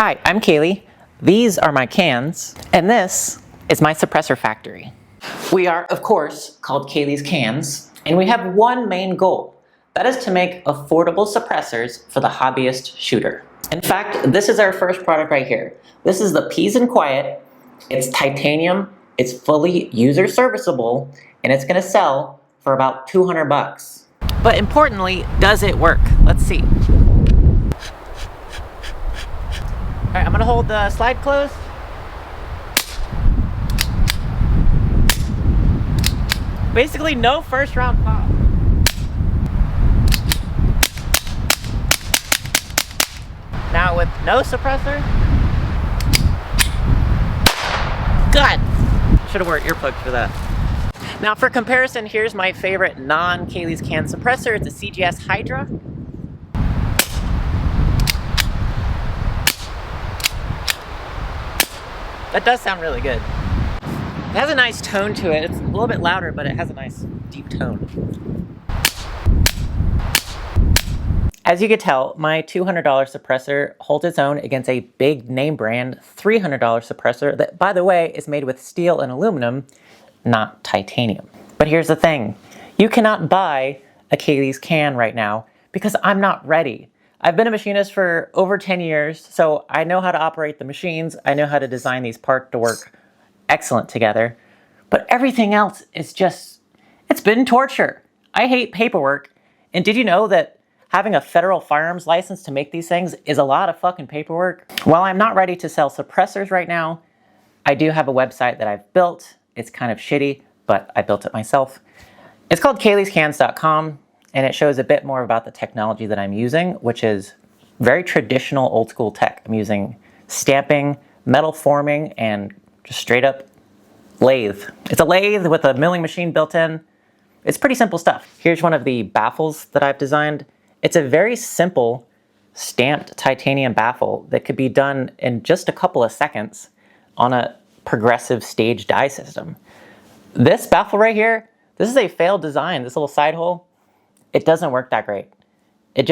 Hi, I'm Kaylee. These are my cans, and this is my suppressor factory. We are, of course, called Kaylee's Cans, and we have one main goal. That is to make affordable suppressors for the hobbyist shooter. In fact, this is our first product right here. This is the Peas and Quiet. It's titanium, it's fully user serviceable, and it's gonna sell for about 200 bucks. But importantly, does it work? Let's see. All right, I'm gonna hold the slide closed. Basically, no first round pop. Now with no suppressor. God, should have worn earplugs for that. Now for comparison, here's my favorite non-Kaylee's Can suppressor. It's a CGS Hydra. That does sound really good. It has a nice tone to it. It's a little bit louder, but it has a nice deep tone. As you can tell, my $200 suppressor holds its own against a big name brand $300 suppressor that, by the way, is made with steel and aluminum, not titanium. But here's the thing. You cannot buy a Kaylee's Can right now because I'm not ready. I've been a machinist for over 10 years, so I know how to operate the machines. I know how to design these parts to work excellent together. But everything else is just, it's been torture. I hate paperwork. And did you know that having a federal firearms license to make these things is a lot of fucking paperwork? While I'm not ready to sell suppressors right now, I do have a website that I've built. It's kind of shitty, but I built it myself. It's called kayleescans.com. And it shows a bit more about the technology that I'm using, which is very traditional old school tech. I'm using stamping, metal forming, and just straight up lathe. It's a lathe with a milling machine built in. It's pretty simple stuff. Here's one of the baffles that I've designed. It's a very simple stamped titanium baffle that could be done in just a couple of seconds on a progressive stage die system. This baffle right here, this is a failed design, this little side hole. It doesn't work that great. It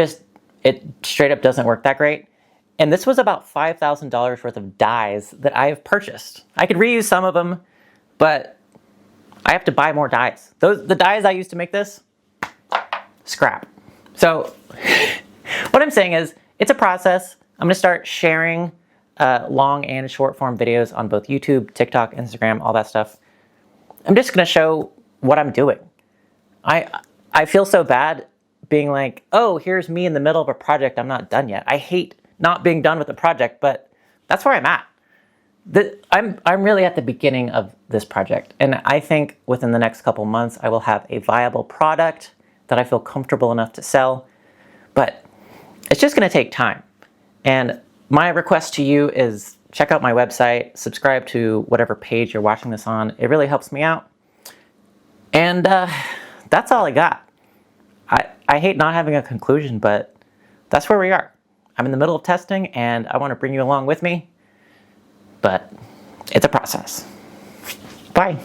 straight up doesn't work that great. And this was about $5,000 worth of dies that I have purchased. I could reuse some of them, but I have to buy more dies. The dies I used to make this, scrap. So what I'm saying is it's a process. I'm gonna start sharing long and short form videos on both YouTube, TikTok, Instagram, all that stuff. I'm just gonna show what I'm doing. I feel so bad being like, oh, here's me in the middle of a project I'm not done yet. I hate not being done with the project, but that's where I'm at. I'm really at the beginning of this project, and I think within the next couple months I will have a viable product that I feel comfortable enough to sell, but it's just gonna take time. And my request to you is check out my website, subscribe to whatever page you're watching this on. It really helps me out. And that's all I got. I hate not having a conclusion, but that's where we are. I'm in the middle of testing, and I want to bring you along with me, but it's a process. Bye.